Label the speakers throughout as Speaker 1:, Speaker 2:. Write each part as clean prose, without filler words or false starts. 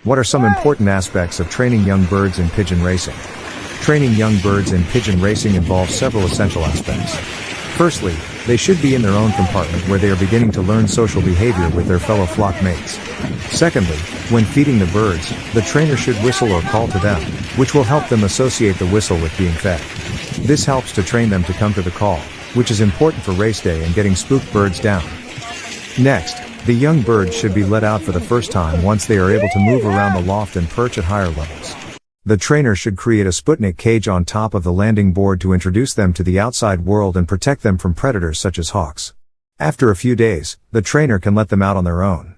Speaker 1: What are some important aspects of training young birds in pigeon racing? Training young birds in pigeon racing involves several essential aspects. Firstly, they should be in their own compartment where they are beginning to learn social behavior with their fellow flock mates. Secondly, when feeding the birds, the trainer should whistle or call to them, which will help them associate the whistle with being fed. This helps to train them to come to the call, which is important for race day and getting spooked birds down. Next, the young birds should be let out for the first time once they are able to move around the loft and perch at higher levels. The trainer should create a Sputnik cage on top of the landing board to introduce them to the outside world and protect them from predators such as hawks. After a few days, the trainer can let them out on their own.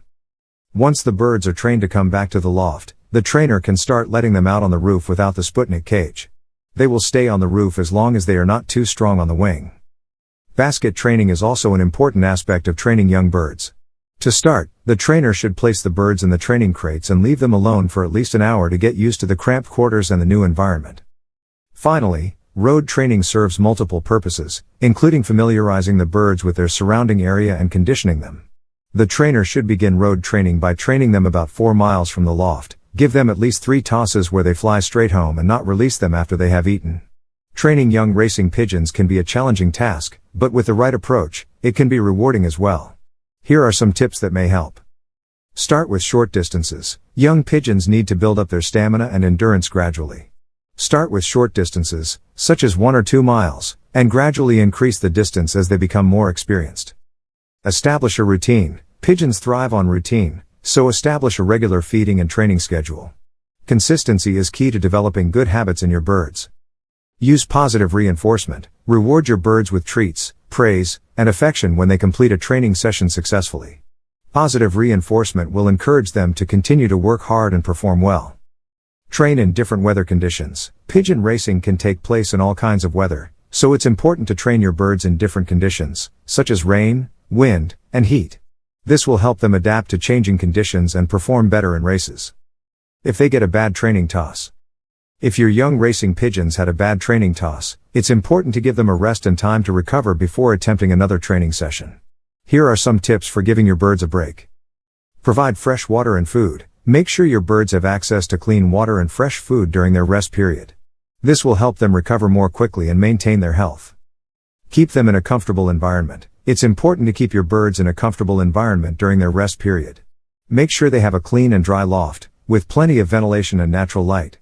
Speaker 1: Once the birds are trained to come back to the loft, the trainer can start letting them out on the roof without the Sputnik cage. They will stay on the roof as long as they are not too strong on the wing. Basket training is also an important aspect of training young birds. To start, the trainer should place the birds in the training crates and leave them alone for at least an hour to get used to the cramped quarters and the new environment. Finally, road training serves multiple purposes, including familiarizing the birds with their surrounding area and conditioning them. The trainer should begin road training by training them about 4 miles from the loft, give them at least 3 tosses where they fly straight home and not release them after they have eaten. Training young racing pigeons can be a challenging task, but with the right approach, it can be rewarding as well. Here are some tips that may help. Start with short distances. Young pigeons need to build up their stamina and endurance gradually. Start with short distances, such as 1 or 2 miles, and gradually increase the distance as they become more experienced. Establish a routine. Pigeons thrive on routine, so establish a regular feeding and training schedule. Consistency is key to developing good habits in your birds. Use positive reinforcement. Reward your birds with treats, praise, and affection when they complete a training session successfully. Positive reinforcement will encourage them to continue to work hard and perform well. Train in different weather conditions. Pigeon racing can take place in all kinds of weather, so it's important to train your birds in different conditions, such as rain, wind, and heat. This will help them adapt to changing conditions and perform better in races. If they get a bad training toss. If your young racing pigeons had a bad training toss, it's important to give them a rest and time to recover before attempting another training session. Here are some tips for giving your birds a break. Provide fresh water and food. Make sure your birds have access to clean water and fresh food during their rest period. This will help them recover more quickly and maintain their health. Keep them in a comfortable environment. It's important to keep your birds in a comfortable environment during their rest period. Make sure they have a clean and dry loft, with plenty of ventilation and natural light.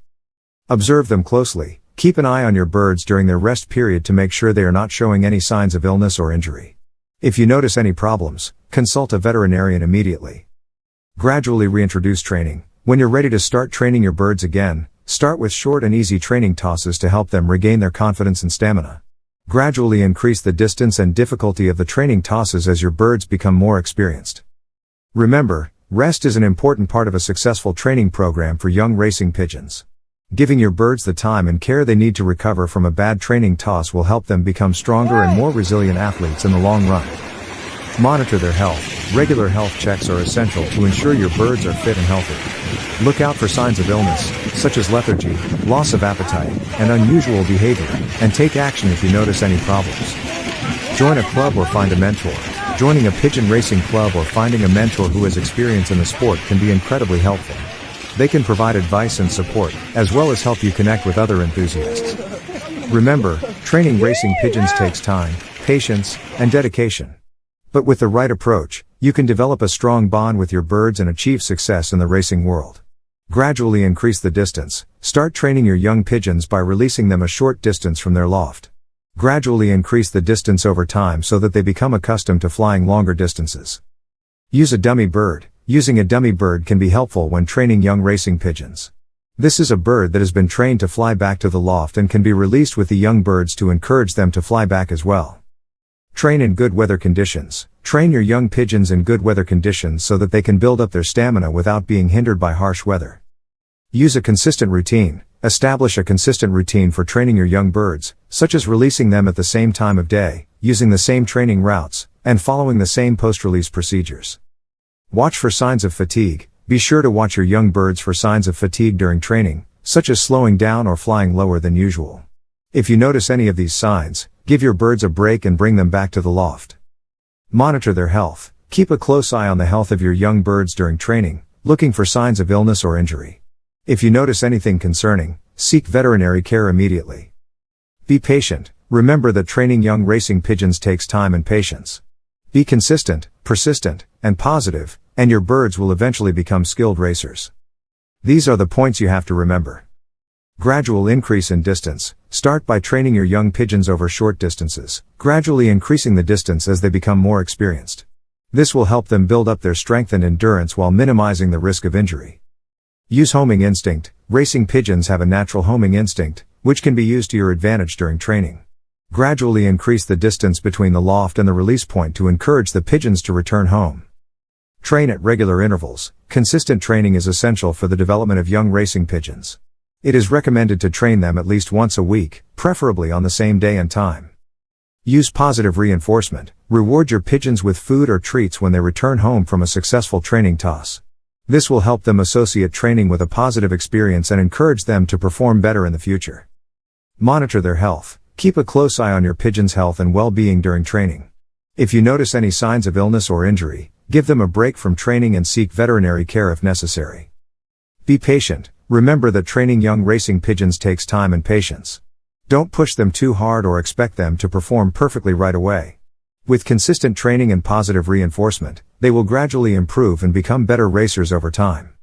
Speaker 1: Observe them closely. Keep an eye on your birds during their rest period to make sure they are not showing any signs of illness or injury. If you notice any problems, consult a veterinarian immediately. Gradually reintroduce training. When you're ready to start training your birds again, start with short and easy training tosses to help them regain their confidence and stamina. Gradually increase the distance and difficulty of the training tosses as your birds become more experienced. Remember, rest is an important part of a successful training program for young racing pigeons. Giving your birds the time and care they need to recover from a bad training toss will help them become stronger and more resilient athletes in the long run. Monitor their health. Regular health checks are essential to ensure your birds are fit and healthy. Look out for signs of illness, such as lethargy, loss of appetite, and unusual behavior, and take action if you notice any problems. Join a club or find a mentor. Joining a pigeon racing club or finding a mentor who has experience in the sport can be incredibly helpful. They can provide advice and support, as well as help you connect with other enthusiasts. Remember, training racing pigeons takes time, patience, and dedication. But with the right approach, you can develop a strong bond with your birds and achieve success in the racing world. Gradually increase the distance. Start training your young pigeons by releasing them a short distance from their loft. Gradually increase the distance over time so that they become accustomed to flying longer distances. Use a dummy bird. Using a dummy bird can be helpful when training young racing pigeons. This is a bird that has been trained to fly back to the loft and can be released with the young birds to encourage them to fly back as well. Train in good weather conditions. Train your young pigeons in good weather conditions so that they can build up their stamina without being hindered by harsh weather. Use a consistent routine. establish a consistent routine for training your young birds, such as releasing them at the same time of day, using the same training routes, and following the same post-release procedures. Watch for signs of fatigue. Be sure to watch your young birds for signs of fatigue during training, such as slowing down or flying lower than usual. If you notice any of these signs, give your birds a break and bring them back to the loft. Monitor their health. Keep a close eye on the health of your young birds during training, looking for signs of illness or injury. If you notice anything concerning, seek veterinary care immediately. Be patient. Remember that training young racing pigeons takes time and patience. Be consistent, persistent, and positive, and your birds will eventually become skilled racers. These are the points you have to remember. Gradual increase in distance. Start by training your young pigeons over short distances, gradually increasing the distance as they become more experienced. This will help them build up their strength and endurance while minimizing the risk of injury. Use homing instinct. Racing pigeons have a natural homing instinct, which can be used to your advantage during training. Gradually increase the distance between the loft and the release point to encourage the pigeons to return home. Train at regular intervals. Consistent training is essential for the development of young racing pigeons. It is recommended to train them at least once a week, preferably on the same day and time. Use positive reinforcement. Reward your pigeons with food or treats when they return home from a successful training toss. This will help them associate training with a positive experience and encourage them to perform better in the future. Monitor their health. Keep a close eye on your pigeons' health and well-being during training. If you notice any signs of illness or injury, give them a break from training and seek veterinary care if necessary. Be patient. Remember that training young racing pigeons takes time and patience. Don't push them too hard or expect them to perform perfectly right away. With consistent training and positive reinforcement, they will gradually improve and become better racers over time.